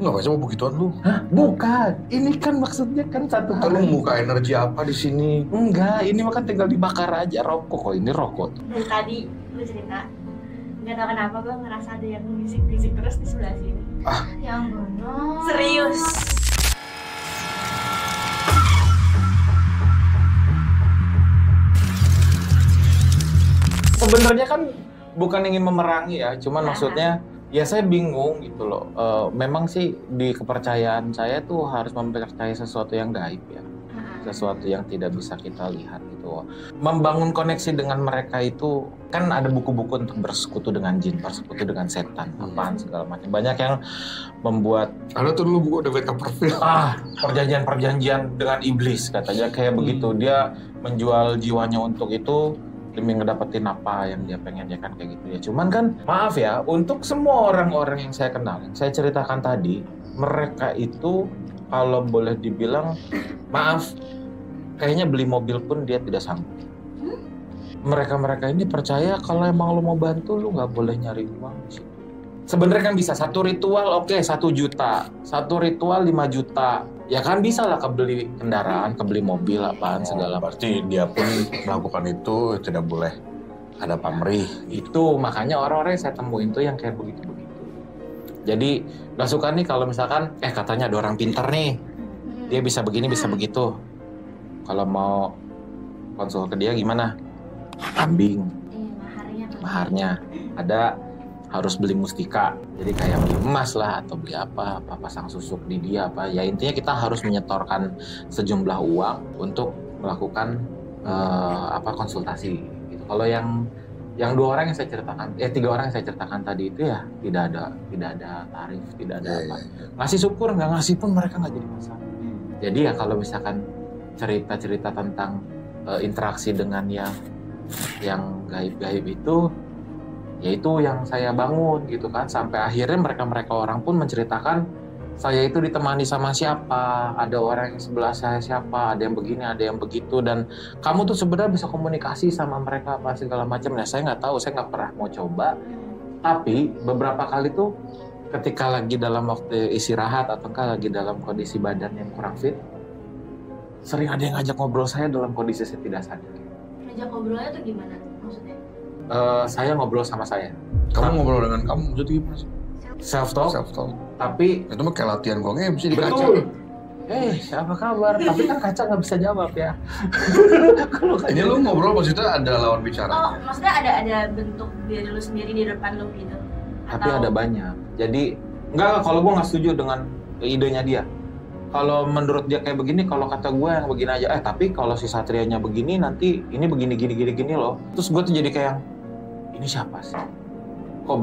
Nggak cuma begituan lu. Hah? Bukan. Ini kan maksudnya kan satu hal. Lu muka energi apa di sini? Enggak, ini mah kan tinggal dibakar aja rokok kok. Ini rokok. Dari tadi lu cerita, nggak tahu kenapa gue ngerasa ada yang bisik-bisik terus di sebelah sini. Ya ampun. Serius. Sebenarnya kan bukan ingin memerangi ya, cuman maksudnya ya saya bingung gitu loh. Memang sih di kepercayaan saya tuh harus mempercayai sesuatu yang gaib ya, sesuatu yang tidak bisa kita lihat gitu. Membangun koneksi dengan mereka itu kan ada buku-buku untuk bersekutu dengan jin, bersekutu dengan setan, apaan segala macam. Banyak yang membuat Ada tuh dulu buku David Copperfield. perjanjian dengan iblis katanya kayak begitu. Dia menjual jiwanya untuk itu demi ngedapetin apa yang dia pengen, ya kan kayak gitu ya. Cuman kan maaf ya, untuk semua orang-orang yang saya kenal, yang saya ceritakan tadi, mereka itu kalau boleh dibilang maaf, kayaknya beli mobil pun dia tidak sanggup. Mereka-mereka ini percaya kalau emang lo mau bantu, lo nggak boleh nyari uang di situ. Sebenarnya kan bisa satu ritual, oke, 1 juta, satu ritual 5 juta. Ya kan bisa lah kebeli kendaraan, kebeli mobil, apaan segala macam. Berarti dia pun melakukan itu tidak boleh ada pamrih. Itu makanya orang-orang yang saya temuin tuh yang kayak begitu-begitu. Jadi gak suka nih kalau misalkan katanya ada orang pintar nih, dia bisa begini bisa begitu. Kalau mau konsul ke dia gimana? Kambing, maharnya ada, harus beli mustika, jadi kayak beli emas lah atau beli apa pasang susuk di dia apa. Ya intinya kita harus menyetorkan sejumlah uang untuk melakukan konsultasi gitu. Kalau yang 2 orang yang saya ceritakan, 3 orang yang saya ceritakan tadi itu ya tidak ada tarif, tidak ada apa. Ngasih syukur, nggak ngasih pun mereka nggak jadi masalah. Jadi ya kalau misalkan cerita-cerita tentang interaksi dengan yang gaib-gaib itu, yaitu yang saya bangun gitu kan, sampai akhirnya mereka orang pun menceritakan saya itu ditemani sama siapa, ada orang yang sebelah saya siapa, ada yang begini, ada yang begitu, dan kamu tuh sebenarnya bisa komunikasi sama mereka apa segala macam. Nah saya nggak tahu, saya nggak pernah mau coba, tapi beberapa kali tuh ketika lagi dalam waktu istirahat atau lagi dalam kondisi badan yang kurang fit, sering ada yang ngajak ngobrol saya dalam kondisi saya tidak sadar. Ngajak ngobrolnya tuh gimana maksudnya? Saya ngobrol sama saya. Kamu ngobrol dengan kamu, jadi gimana sih? Self-talk. Tapi itu mah kayak latihan gongnya bisa dikaca. betul. Apa kabar? Tapi kan kaca nggak bisa jawab ya. Ini lu ngobrol maksudnya ada lawan bicara. Oh, maksudnya ada bentuk diri lu sendiri di depan lu gitu? Tapi ada banyak. Jadi enggak, kalau gue nggak setuju dengan idenya dia. Kalau menurut dia kayak begini, kalau kata gue yang begini aja. Tapi kalau si Satrianya begini, nanti ini begini gini loh. Terus gue tuh jadi kayak, ini siapa sih? Kok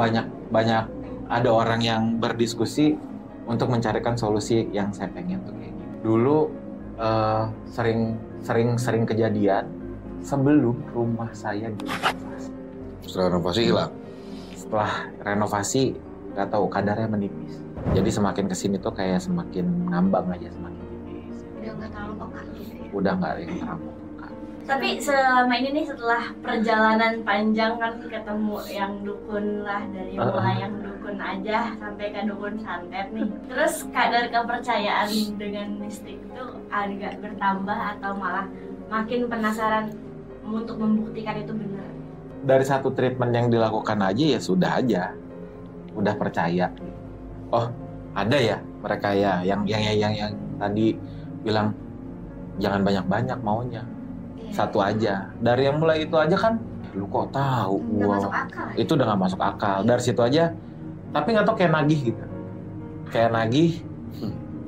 banyak ada orang yang berdiskusi untuk mencarikan solusi yang saya pengen tuh kayak gitu. Dulu sering kejadian sebelum rumah saya direnovasi. Setelah renovasi hilang. Setelah renovasi, nggak tahu kadarnya menipis. Jadi semakin kesini tuh kayak semakin ngambang aja, semakin tipis. Udah nggak terlalu peka gitu ya? Udah nggak yang terlalu peka. Tapi selama ini nih setelah perjalanan panjang kan ketemu yang dukun lah, dari mulai yang dukun aja sampai ke dukun santet nih. Terus kadar kepercayaan dengan mistik itu agak bertambah atau malah makin penasaran untuk membuktikan itu benar? Dari satu treatment yang dilakukan aja ya sudah aja, udah percaya. Oh ada ya mereka ya yang tadi bilang jangan banyak-banyak maunya. Satu aja. Dari yang mulai itu aja kan, lu kok tahu? Udah masuk akal. Itu udah nggak masuk akal. Dari situ aja. Tapi nggak tahu kayak nagih gitu. Kayak nagih.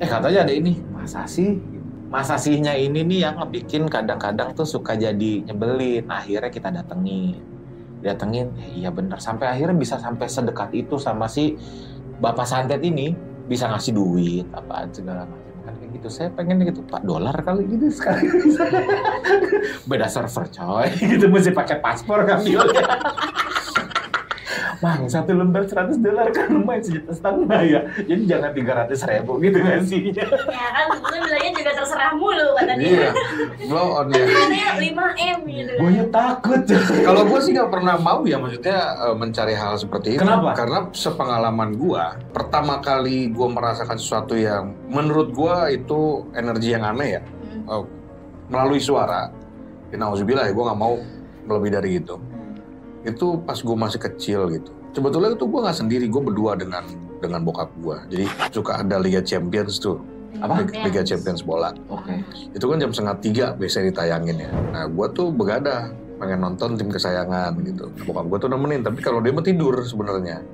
Katanya ada ini. Masa sih? Masa sihnya ini nih yang ngebikin kadang-kadang tuh suka jadi nyebelin. Akhirnya kita datengin, iya bener. Sampai akhirnya bisa sampai sedekat itu sama si Bapak Santet ini, bisa ngasih duit, apaan segala macam. Kan kayak gitu, saya pengen gitu, $4 kali gitu sekarang. Beda server coy, gitu mesti pakai paspor ngambilnya. Bang, satu lembar $100 kan lumayan $1,500 ya. Jadi jangan 300.000 gitu nggak sih? Ya kan, sebetulnya bilangnya juga terserah mulu kata dia. Iya, blow on ya. Katanya 5M gitu. Gue takut. Kalau gue sih nggak pernah mau ya, maksudnya mencari hal seperti itu. Kenapa? Karena sepengalaman gue, pertama kali gue merasakan sesuatu yang menurut gue itu energi yang aneh ya, melalui suara. Ya, nauzubillah ya, gue nggak mau lebih dari itu. Itu pas gue masih kecil gitu. Sebetulnya itu gue nggak sendiri, gue berdua dengan bokap gue. Jadi suka ada Liga Champions tuh. Apa? Liga Champions bola. Oke. Itu kan jam 2:30 biasanya ditayangin ya. Nah gue tuh begadah pengen nonton tim kesayangan gitu. Bokap gue tuh nemenin, tapi kalau dia mau tidur sebenarnya.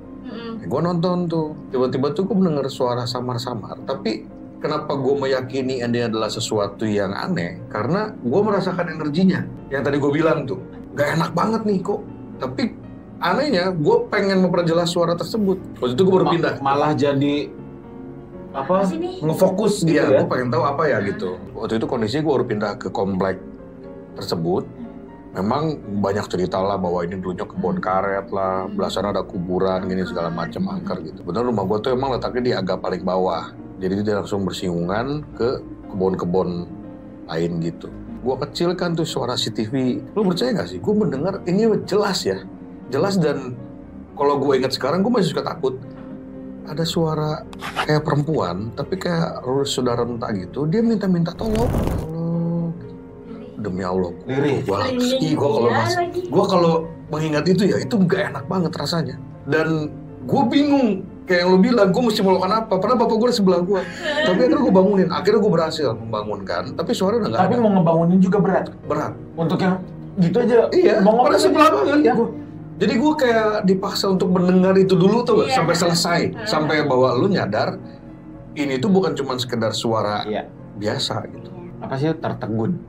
Gue nonton tuh. Tiba-tiba tuh gue mendengar suara samar-samar. Tapi kenapa gue meyakini ini adalah sesuatu yang aneh? Karena gue merasakan energinya. Yang tadi gue bilang tuh, gak enak banget nih kok. Tapi anehnya gue pengen memperjelas suara tersebut. Waktu itu gue baru pindah. Malah jadi apa? Ngefokus gitu Iya, ya. gue pengen tahu apa ya gitu. Waktu itu kondisinya gue baru pindah ke komplek tersebut. Memang banyak cerita lah bahwa ini dulunya kebun karet lah, belasan ada kuburan gini segala macam angker gitu. Benar rumah gue tuh emang letaknya di agak paling bawah. Jadi dia langsung bersinggungan ke kebun-kebun lain gitu. Gue kecil kan tuh suara CCTV. Lu percaya gak sih? Gue mendengar ini jelas ya. Jelas dan kalau gue ingat sekarang gue masih suka takut. Ada suara kayak perempuan, tapi kayak sudah renta gitu. Dia minta tolong. Tolong. Demi Allah. Lirih. Gue kalau mengingat itu ya, itu gak enak banget rasanya. Dan gue bingung. Kayak yang lu bilang, gue mesti melakukan apa? Padahal bapak gue di sebelah gue. Tapi akhirnya gue bangunin. Akhirnya gue berhasil membangunkan. Tapi suara udah gak ada. Tapi mau ngebangunin juga berat. Berat. Untuk yang gitu aja. Iya, mau pada sebelah banget. Ya. Jadi gue kayak dipaksa untuk mendengar itu dulu tuh, Iya. sampai selesai. Sampai bahwa lu nyadar, ini tuh bukan cuma sekedar suara biasa gitu. Apa sih tertegun?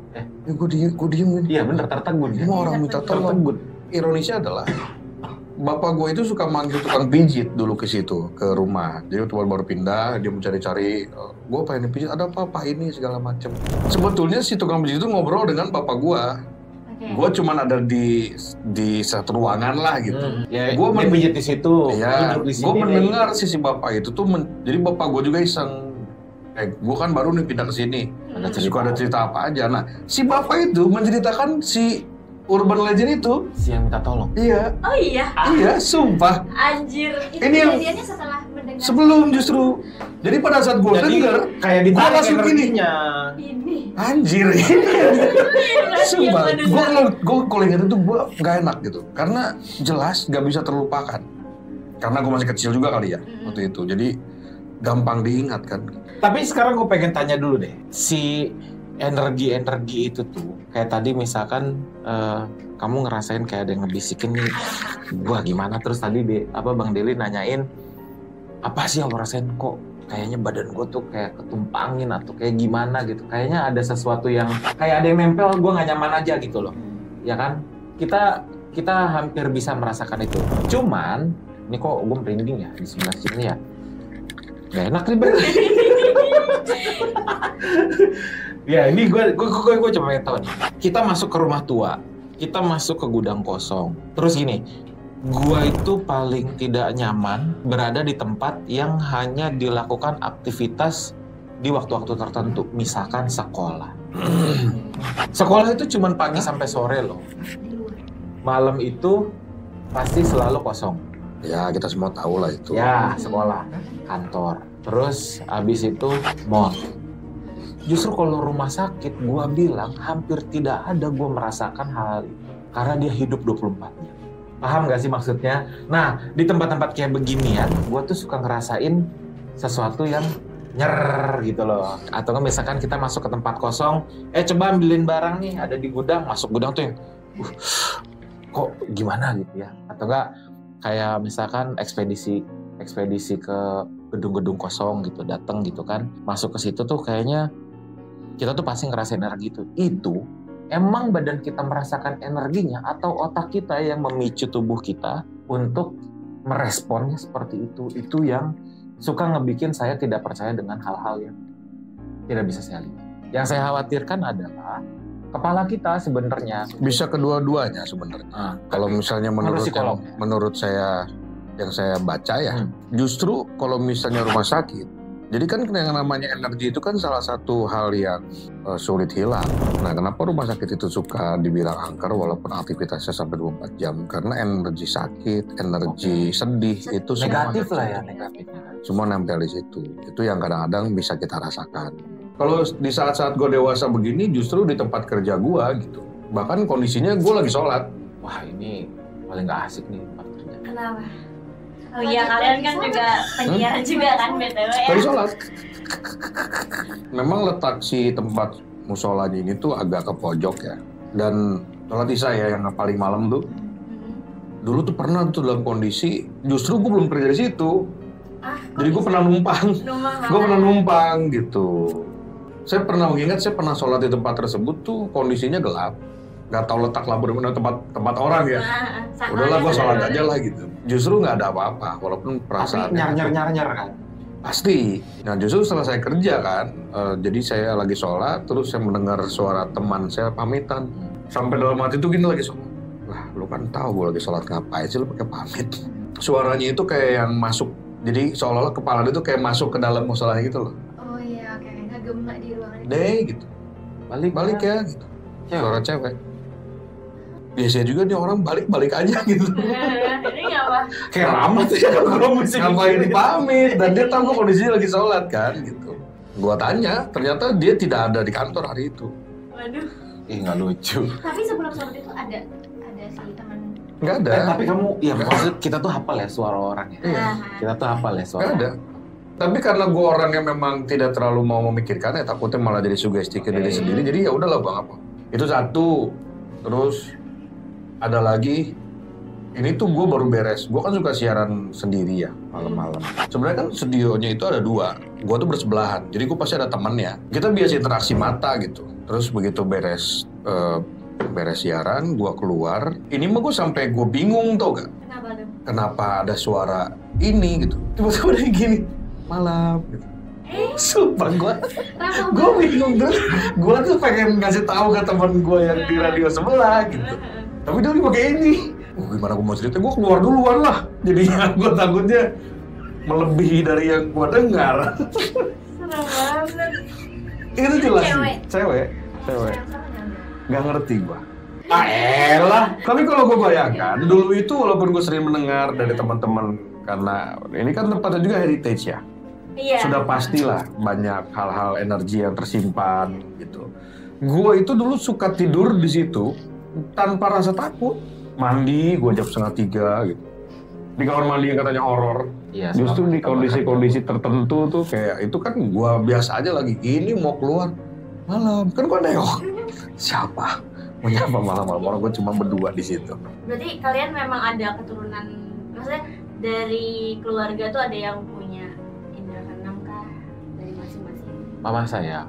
Gue diemin. Iya bener, tertegun. Ini mau orang minta tolong. Tertegun. Ironisnya adalah, bapak gue itu suka manggil tukang pijit dulu ke situ, ke rumah. Jadi waktu baru pindah, dia mencari-cari, gue pengen pijit, ada apa ini segala macem. Sebetulnya si tukang pijit itu ngobrol dengan bapak gue. Gue cuman ada di satu ruangan lah gitu. Ya, Gue pijit di situ. Ya, duduk di sini. gue mendengar si bapak itu tuh, jadi bapak gue juga iseng. Gue kan baru nih pindah ke sini. Suka ada cerita apa aja. Nah, si bapak itu menceritakan si urban legend itu. Si yang minta tolong. Iya. Oh iya. Iya, sumpah. Anjir. Itu Ini yang- kejadiannya setelah mendengar. Sebelum justru. Jadi pada saat gue denger, kayak gue ditarik langsung gini. energinya. Ini. Anjir. Sumpah. Gue kalau ingat itu gue gak enak gitu. Karena jelas gak bisa terlupakan. Karena gue masih kecil juga kali ya waktu itu. Jadi gampang diingat kan. Tapi sekarang gue pengen tanya dulu deh. Si energi itu tuh, kayak tadi misalkan kamu ngerasain kayak ada yang ngebisikin nih, gua gimana, terus tadi Bang Deli nanyain, apa sih yang lo rasain, kok kayaknya badan gua tuh kayak ketumpangin atau kayak gimana gitu, kayaknya ada sesuatu yang kayak ada yang nempel, gua nggak nyaman aja gitu loh, ya kan? Kita hampir bisa merasakan itu. Cuman, ini kok gue merinding ya di sebelah sini ya, nggak enak nih berarti. Ya ini gue coba pengen tahu nih. Kita masuk ke rumah tua, kita masuk ke gudang kosong. Terus gini, gue itu paling tidak nyaman berada di tempat yang hanya dilakukan aktivitas di waktu-waktu tertentu. Misalkan sekolah. Sekolah itu cuma pagi sampai sore loh. Malam itu pasti selalu kosong. Ya kita semua tahu lah itu. Ya, sekolah, kantor. Terus abis itu mall. Justru kalau rumah sakit, gua bilang hampir tidak ada gua merasakan hal itu. Karena dia hidup 24 jam. Paham gak sih maksudnya? Nah, di tempat-tempat kayak beginian, gua tuh suka ngerasain sesuatu yang nyer gitu loh. Atau kan misalkan kita masuk ke tempat kosong, coba ambilin barang nih, ada di gudang, masuk gudang tuh yang, kok gimana gitu ya. Atau enggak, kayak misalkan ekspedisi ke gedung-gedung kosong gitu, datang gitu kan, masuk ke situ tuh kayaknya kita tuh pasti ngerasain energi itu emang badan kita merasakan energinya atau otak kita yang memicu tubuh kita untuk meresponnya seperti itu yang suka ngebikin saya tidak percaya dengan hal-hal yang tidak bisa saya lihat. Yang saya khawatirkan adalah kepala kita sebenarnya bisa kedua-duanya sebenarnya. Kalau misalnya menurut saya yang saya baca ya, justru kalau misalnya rumah sakit, jadi kan yang namanya energi itu kan salah satu hal yang sulit hilang. Nah, kenapa rumah sakit itu suka dibilang angker walaupun aktivitasnya sampai 24 jam? Karena energi sakit, energi sedih itu Negatif semua lah ya, negatifnya. semua nempel di situ. Itu yang kadang-kadang bisa kita rasakan. Kalau di saat-saat gue dewasa begini, justru di tempat kerja gue gitu. Bahkan kondisinya gue lagi sholat. Wah, ini paling gak asik nih tempat kerja. Kenapa? Oh iya, kalian kan juga penyiar juga kan BTW ya. Lagi sholat. Memang letak si tempat musolanya ini tuh agak ke pojok ya. Dan sholat isya ya yang paling malam tuh. Dulu tuh pernah tuh dalam kondisi, justru gue belum kerja di situ. Jadi gue pernah numpang. Gue pernah numpang gitu. Saya pernah mengingat, saya pernah sholat di tempat tersebut tuh kondisinya gelap. Gak tahu letak lampu di mana tempat orang ya. Udahlah gue sholat aja lah gitu. Justru nggak ada apa-apa, walaupun perasaan. Tapi nyar kan? Pasti. Nah justru setelah saya kerja kan, jadi saya lagi sholat, terus saya mendengar suara teman saya pamitan. Sampai dalam hati tuh gini lagi sholat. Lah lu kan tahu gue lagi sholat, ngapain sih lu pakai pamit? Suaranya itu kayak yang masuk, jadi seolah-olah kepala dia tuh kayak masuk ke dalam musolanya gitu loh. Oh iya, kayak ngegema di ruangan itu. Deh gitu. Balik ya gitu. Suara cewek. Biasanya juga nih orang balik aja gitu. Ini ngapa? Kayak lama sih kalau musik. Ngapain dipamit? Dan dia tahu gue kondisinya lagi sholat kan gitu. Gua tanya, ternyata dia tidak ada di kantor hari itu. Waduh. Nggak lucu. Tapi sebelum sholat itu ada si teman. Nggak ada. Tapi kamu, ya maksud kita tuh hafal ya suara orang ya. Iya. Kita tuh hafal ya suara. Nggak ada. Tapi karena gue orang yang memang tidak terlalu mau memikirkan ya, takutnya malah jadi sugesti ke diri sendiri. Jadi ya udahlah bang apa. Itu satu. Terus ada lagi. Ini tuh gue baru beres. Gue kan suka siaran sendiri ya malam-malam. Sebenarnya kan studionya itu ada 2. Gue tuh bersebelahan. Jadi gue pasti ada temannya. Kita biasa interaksi mata gitu. Terus begitu beres siaran, gue keluar. Ini mah gue sampai gue bingung tau gak? Kenapa tuh? Kenapa ada suara ini gitu? Tiba-tiba ada gini. Malam gitu. Sumpah gue bingung tuh. Gue tuh pengen ngasih tahu ke teman gue yang di radio sebelah gitu. Tapi dia lagi pakai ini. Gimana gue mau cerita? Gue keluar duluan lah. Jadinya gue takutnya melebihi dari yang gue dengar. Serem banget. Itu jelas sih. Cewek. Gak ngerti gue. Elah. Tapi kalau gue bayangkan, dulu itu walaupun gue sering mendengar dari teman-teman, karena ini kan tempatnya juga heritage ya. Iya. Sudah pastilah banyak hal-hal energi yang tersimpan gitu. Gue itu dulu suka tidur di situ tanpa rasa takut. Mandi, gue jam 2:30 gitu. Di kamar mandi yang katanya horor. Iya, Justru di kondisi-kondisi tertentu tuh kayak itu kan gue biasa aja lagi gini mau keluar malam. Kan gue nengok. Siapa? Mau nyapa malam-malam, orang gue cuma berdua di situ. Berarti kalian memang ada keturunan, maksudnya dari keluarga tuh ada yang punya indera keenam kah? Dari masing-masing? Mama saya.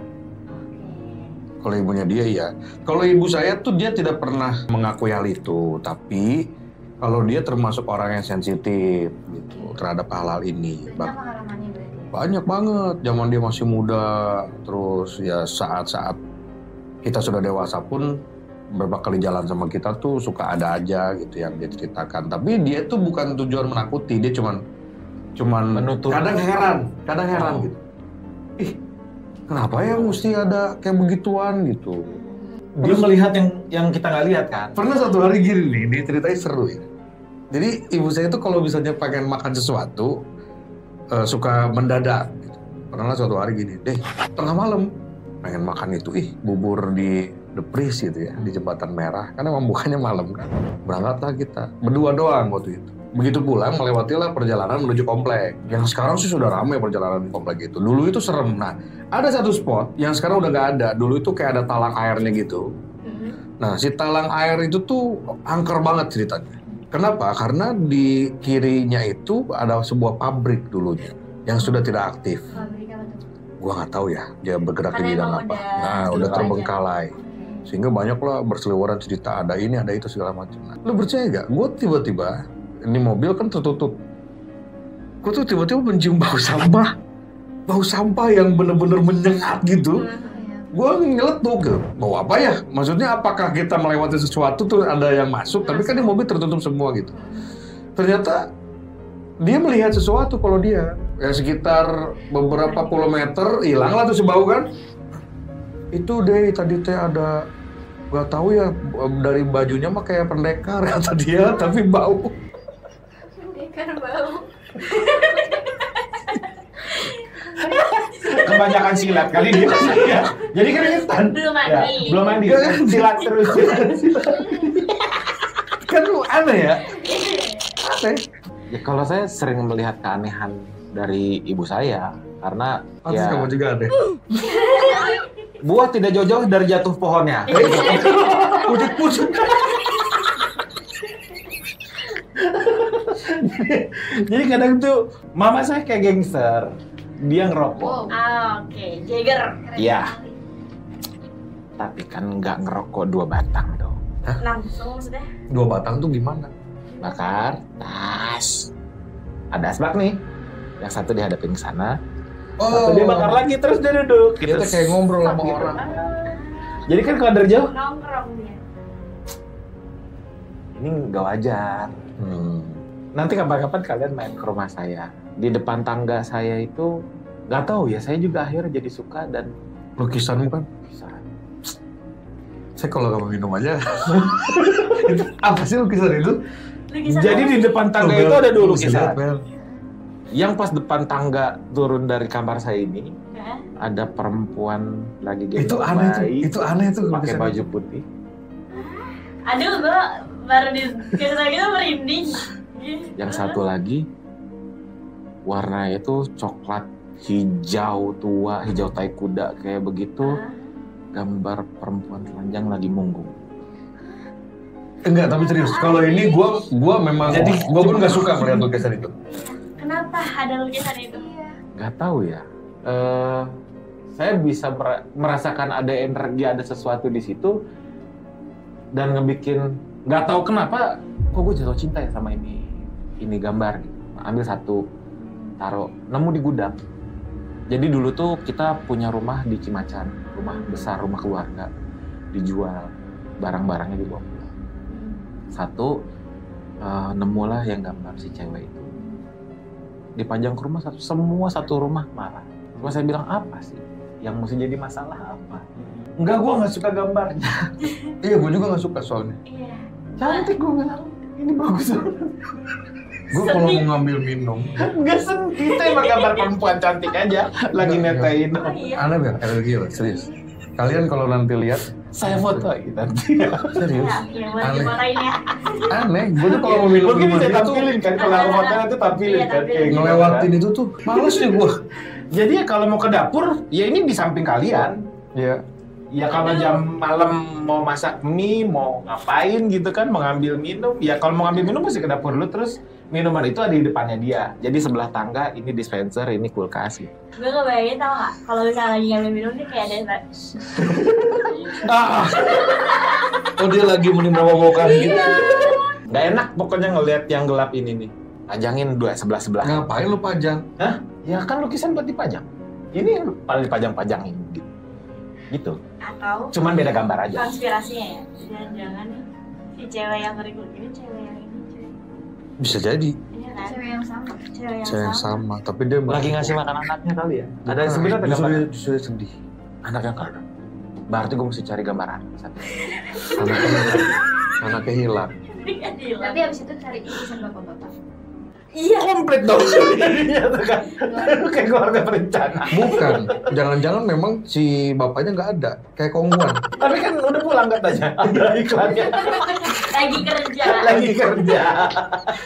Kalau ibunya dia ya. Kalau ibu saya tuh dia tidak pernah mengakui hal itu. Tapi kalau dia termasuk orang yang sensitif gitu terhadap hal-hal ini. Apa pengalamannya berarti? Banyak banget. Zaman dia masih muda. Terus ya saat-saat kita sudah dewasa pun beberapa kali jalan sama kita tuh suka ada aja gitu yang dia ceritakan. Tapi dia tuh bukan tujuan menakuti. Dia cuman menutup. kadang heran gitu. Ih, kenapa ya mesti ada kayak begituan gitu? Dia melihat yang kita nggak lihat kan. Pernah satu hari gini nih, dia ceritanya seru ya. Jadi ibu saya itu kalau misalnya pengen makan sesuatu, suka mendadak. Gitu. Pernah suatu hari gini, deh tengah malam pengen makan itu, bubur di The Pris gitu ya, di Jembatan Merah. Karena emang bukannya malam kan. Berangkatlah kita, berdua doang waktu itu. Begitu pulang, melewatilah perjalanan menuju komplek. Yang sekarang sih sudah ramai perjalanan komplek itu. Dulu itu serem. Nah, ada satu spot yang sekarang udah nggak ada. Dulu itu kayak ada talang airnya gitu. Nah, si talang air itu tuh angker banget ceritanya. Kenapa? Karena di kirinya itu ada sebuah pabrik dulunya yang sudah tidak aktif. Pabrik apa tuh? Gua nggak tahu ya, dia bergerak di Karena bidang emang apa. Nah, udah terbengkalai. Sehingga banyak lah berseliweran cerita ada ini, ada itu segala macam. Nah, lu percaya gak? Gue tiba-tiba ini mobil kan tertutup. Gue tuh tiba-tiba mencium bau sampah yang bener-bener menyengat gitu. Gue nyeletuk gitu. Bau apa ya? Maksudnya apakah kita melewati sesuatu tuh ada yang masuk? Tapi kan di mobil tertutup semua gitu. Ternyata Dia melihat sesuatu kalau dia. Ya sekitar beberapa puluh meter, hilang lah tuh si bau kan. Itu deh tadi teh ada, gak tahu ya dari bajunya mah kayak pendekar kata dia, tapi bau. Pendekar bau. Kebanyakan silat kali dia. Ya. Jadi keringetan. Belum mandi. Ya, belum mandi. Silat terus. Kan lu aneh ya? Aneh. Ya kalau saya sering melihat keanehan dari ibu saya karena Pasti ya kamu juga aneh. buah tidak jauh-jauh dari jatuh pohonnya. Pucuk-pucuk. Jadi kadang tuh mama saya kayak gangster. Dia ngerokok. Oke. Jagger. Iya. Tapi kan nggak ngerokok 2 batang dong. Langsung maksudnya. 2 batang tuh gimana? Bakar, tas. Ada asbak nih. Yang satu dihadapin ke sana, satu dia bakar lagi terus dia duduk. Kita kayak ngobrol sama orang. Jadi kan kalau dari jauh, Nongkrong dia. ini nggak wajar. Nanti kapan-kapan kalian main ke rumah saya. Di depan tangga saya itu, nggak tahu ya, saya juga akhirnya jadi suka dan Lukisanmu kan? bisa. Saya kalau kamu minum aja. Itu apa sih lukisan itu? Lukisan Jadi di depan tangga itu ada 2 lukisan. Bel. Yang pas depan tangga turun dari kamar saya ini, Hah? ada perempuan lagi Itu gendong aneh tuh. bayi, Itu aneh tuh pakai lukisan baju itu. putih. Aduh, gua baru di kisah kita merinding. Yang satu lagi warnanya itu coklat hijau tua, hijau tai kuda kayak begitu. Gambar perempuan telanjang lagi munggung. Enggak, tapi serius. Kalau ini gua memang gua pun nggak suka melihat lukisan itu. Kenapa ada lukisan itu? Nggak tahu ya. Saya bisa merasakan ada energi, ada sesuatu di situ dan ngebikin nggak tahu kenapa kok gue jatuh cinta ya sama ini gambar gitu. Ambil satu, taruh, nemu di gudang. Jadi dulu tuh kita punya rumah di Cimacan, rumah besar, rumah keluarga, dijual, barang-barangnya dibawa pulang. Satu, nemulah yang gambar si cewek itu. Dipajang ke rumah semua satu rumah marah. Terus saya bilang, apa sih yang mesti jadi masalah apa? Enggak, gua nggak suka gambarnya. Iya, gua juga nggak suka soalnya. Iya. Cantik, gua bilang, ini bagus. Gua kalau mau ngambil minum, Enggak sedih, itu emang gambar perempuan cantik aja, lagi netain. Oh iya. aneh ya, energi lah, serius. Kalian kalau nanti lihat, Saya foto gitu nanti. serius, Ya, boleh aneh. difotoin ya. Aneh. Gua tuh kalau mau minum Mungkin rumah bisa dia tuh tampilin kan, kalau aku foto nanti tampilin Iya, kan. tampilin. Kayak gitu ngelewatin kan. itu tuh, males nih gua. Jadi ya kalau mau ke dapur, ya ini di samping kalian. Iya. Ya kalau jam malam mau masak mie, mau ngapain gitu kan, mau ngambil minum. Ya kalau mau ngambil minum mesti ke dapur dulu, terus minuman itu ada di depannya dia. Jadi sebelah tangga ini dispenser, ini kulkas gitu. Gue ngebayangin tau gak, kalau misalnya lagi ngambil minum nih kayak ada Oh dia lagi menimbang-nimbangkan gitu. Nggak enak pokoknya ngelihat yang gelap ini nih. Pajangin sebelah-sebelah. Ngapain lu pajang? Ya kan lukisan buat dipajang. Ini paling dipajang-pajangin gitu. Gitu. atau Cuman beda gambar aja. konspirasinya ya. Jangan-jangan nih si cewek yang berikut ini cewek yang ini cewek. Bisa jadi. Iya kan? Cewek yang sama. Cewek yang Saya yang sama. sama, tapi dia Lagi ngasih makan anaknya kali ya. Ada yang sebenarnya ada gambar justru dia sedih. anaknya kan. Berarti gue mesti cari gambar anak. Anaknya hilang. Tapi abis itu cari lukisan bapak-bapak. Iya. Komplit dong jadinya tuh kan. Kayak keluarga berencana. Bukan, jangan-jangan memang si bapaknya nggak ada, kayak kongguan. Tapi kan udah pulang katanya. Ada iklannya. Lagi kerja. Lagi kerja.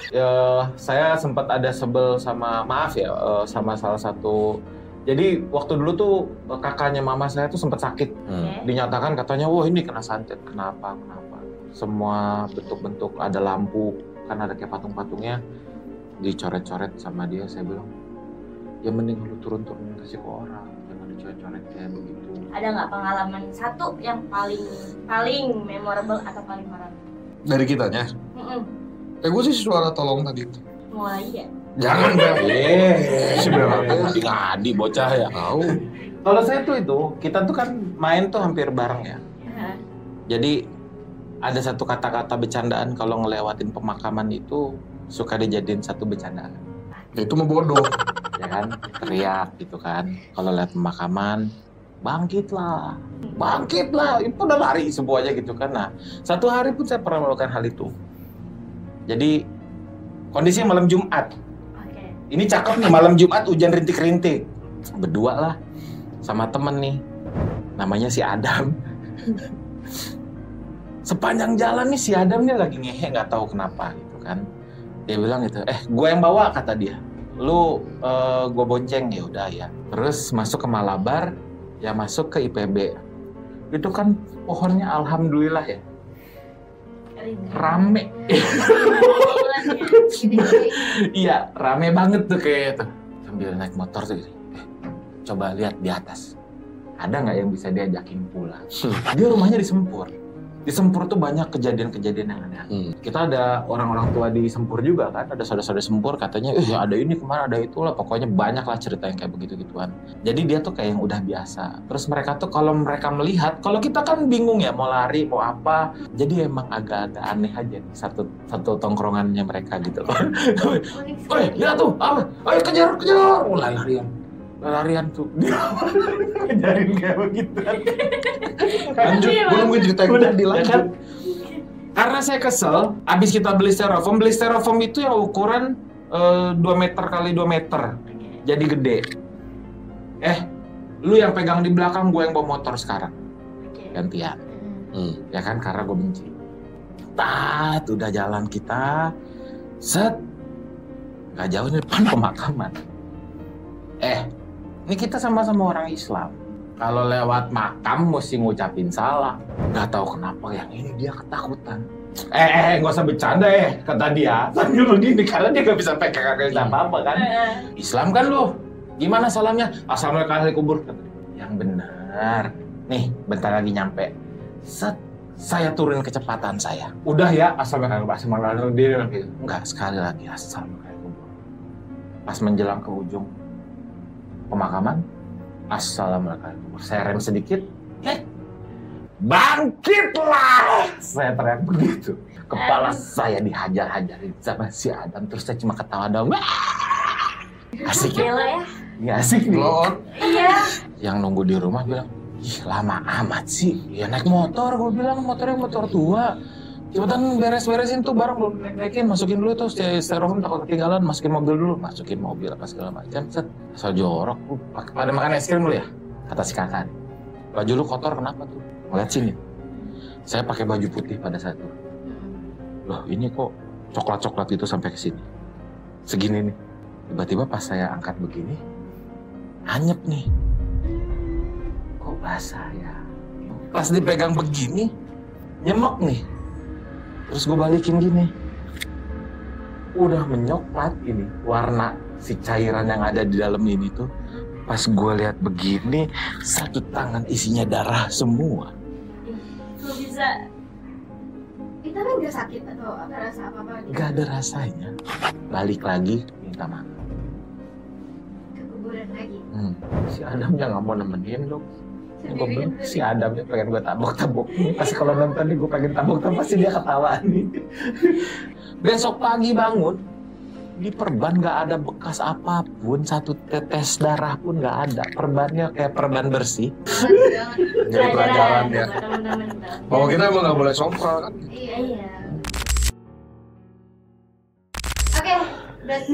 Ya, saya sempat ada sebel sama, maaf ya, sama salah satu. Jadi waktu dulu tuh kakaknya mama saya tuh sempat sakit. Oke. Dinyatakan katanya, wah ini kena santet. Kenapa? Semua bentuk-bentuk ada lampu, kan ada kayak patung-patungnya. Dicoret-coret sama dia. Saya bilang, ya mending lu turun-turunin kasih ke orang, jangan dicoret-coret kayak begitu. Ada nggak pengalaman satu yang paling memorable atau paling parah? Dari kitanya. Gue sih suara tolong tadi itu. Mulai ya. Jangan Bel. Si Bel ngadi bocah ya. tahu. Kalau saya tuh itu, kita tuh kan main tuh hampir bareng ya. Ya. Jadi ada satu kata-kata bercandaan kalau ngelewatin pemakaman itu suka dijadiin satu bercandaan. Ya, itu mah bodoh. Ya kan, teriak gitu kan. Kalau lihat pemakaman, bangkitlah, itu udah lari semuanya gitu kan. Nah, satu hari pun saya pernah melakukan hal itu. Jadi kondisinya malam Jumat. Oke. Ini cakep nih, malam Jumat hujan rintik-rintik. Berdua lah sama temen nih, namanya si Adam. Sepanjang jalan nih si Adam nih lagi ngehe, nggak tahu kenapa gitu kan. Dia bilang gitu, gue yang bawa kata dia. Lu gue bonceng, ya udah ya. Terus masuk ke Malabar, ya masuk ke IPB. Itu kan pohonnya alhamdulillah ya rame. Iya, rame banget tuh kayak tuh. Sambil naik motor tuh, coba lihat di atas. Ada nggak yang bisa diajakin pulang? Dia rumahnya di Sempur. Di Sempur tuh banyak kejadian-kejadian yang ada. Kita ada orang-orang tua di Sempur juga kan, ada saudara-saudara Sempur katanya, ya ada ini kemana, ada itulah. Pokoknya banyak lah cerita yang kayak begitu-gituan. Jadi dia tuh kayak yang udah biasa. Terus mereka tuh kalau mereka melihat, kalau kita kan bingung ya mau lari, mau apa. Jadi emang agak-agak aneh aja nih satu tongkrongannya mereka gitu loh. Woi, lihat tuh, ayo kejar, larian tuh. Ngejarin kayak begitu. Lanjut, gue nungguin cerita yang Udah, tadi, lanjut. ya kan? Karena saya kesel, abis kita beli styrofoam itu yang ukuran 2 meter kali 2 meter. Jadi gede. Lu yang pegang di belakang, gue yang bawa motor sekarang. Gantian. Ya kan, karena gue benci. Udah jalan kita. Set. Gak jauh di depan pemakaman. Ini kita sama-sama orang Islam. Kalau lewat makam mesti ngucapin salam. Gak tahu kenapa yang ini dia ketakutan. Gak usah bercanda kata dia. Sambil begini, karena dia gak bisa pegang apa-apa kan. Islam kan lu. Gimana salamnya? Assalamualaikum ahli kubur. Yang benar. Nih, bentar lagi nyampe. Set, saya turunin kecepatan saya. Udah ya, assalamualaikum. Dia enggak, sekali lagi assalamualaikum. Pas menjelang ke ujung pemakaman, assalamualaikum. Saya rem sedikit, bangkitlah! Saya teriak begitu. Kepala saya dihajar-hajarin sama si Adam, terus saya cuma ketawa dong. Asik ya? Ini asik nih. Iya. Yang nunggu di rumah bilang, ih lama amat sih. Ya naik motor, gue bilang motornya motor tua. Cepetan beres-beresin tuh barang, belum naikin, masukin dulu tuh styrofoam takut ketinggalan, masukin mobil dulu, masukin mobil apa segala macam. Set, asal jorok, pada makan es krim dulu ya, kata si kakak. Baju lu kotor kenapa tuh? Ngeliat sini. Saya pakai baju putih pada saat itu. Loh ini kok coklat-coklat itu sampai ke sini. Segini nih. Tiba-tiba pas saya angkat begini, anyep nih. Kok basah ya? Pas dipegang begini, nyemek nih. Terus gue balikin gini, udah menyoklat ini warna si cairan yang ada di dalam ini tuh. Pas gue lihat begini, satu tangan isinya darah semua. Kok bisa? Tapi nggak sakit atau apa rasa apa-apa? Gak ada rasanya. Balik lagi minta maaf. Ke kuburan lagi. Si Adamnya nggak mau nemenin dong. Gue bilang, si Adamnya pengen gue tabok-tabok. Pasti kalau nonton nih gue pengen tabok-tabok, pasti dia ketawa nih. Besok pagi bangun, di perban nggak ada bekas apapun, satu tetes darah pun nggak ada. Perbannya kayak perban bersih. Jadi pelajaran ya. Teman-teman. Bahwa kita emang nggak boleh sompral kan. Iya. Oke,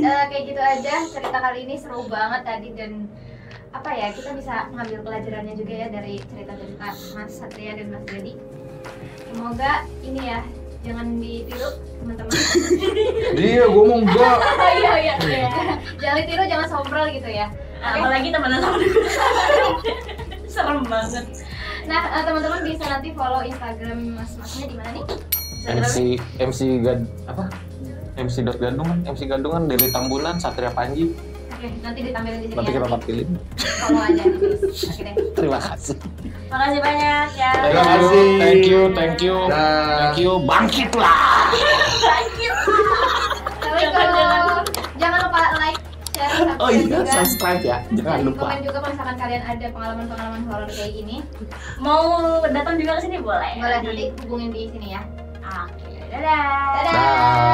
kayak gitu aja cerita kali ini, seru banget tadi. Dan apa ya, kita bisa ngambil pelajarannya juga ya dari cerita-cerita Mas Satria dan Mas Dedi. Semoga ini ya, jangan ditiru teman-teman. Dia gue mau enggak. Iya. Jangan ditiru, jangan sombral gitu ya. Apalagi teman-teman. Serem banget. Nah, teman-teman bisa nanti follow Instagram Mas-masnya di mana nih? MC Gadungan, Deli Tambunan, Satria Panji. Oke, nanti ditampilin di sini. Nanti ya. kita tampilin. Follow aja. Oke deh. Terima kasih. Makasih banyak ya. Terima kasih. Thank you. Bangkitlah. Assalamualaikum. Jangan lupa like, share, subscribe Oh iya, juga. subscribe ya. Jangan Dan lupa. komen juga kalau misalkan kalian ada pengalaman-pengalaman horor kayak gini. Mau datang juga ke sini boleh. Boleh nanti hubungin di sini ya. Oke, dadah. Dadah. Dah.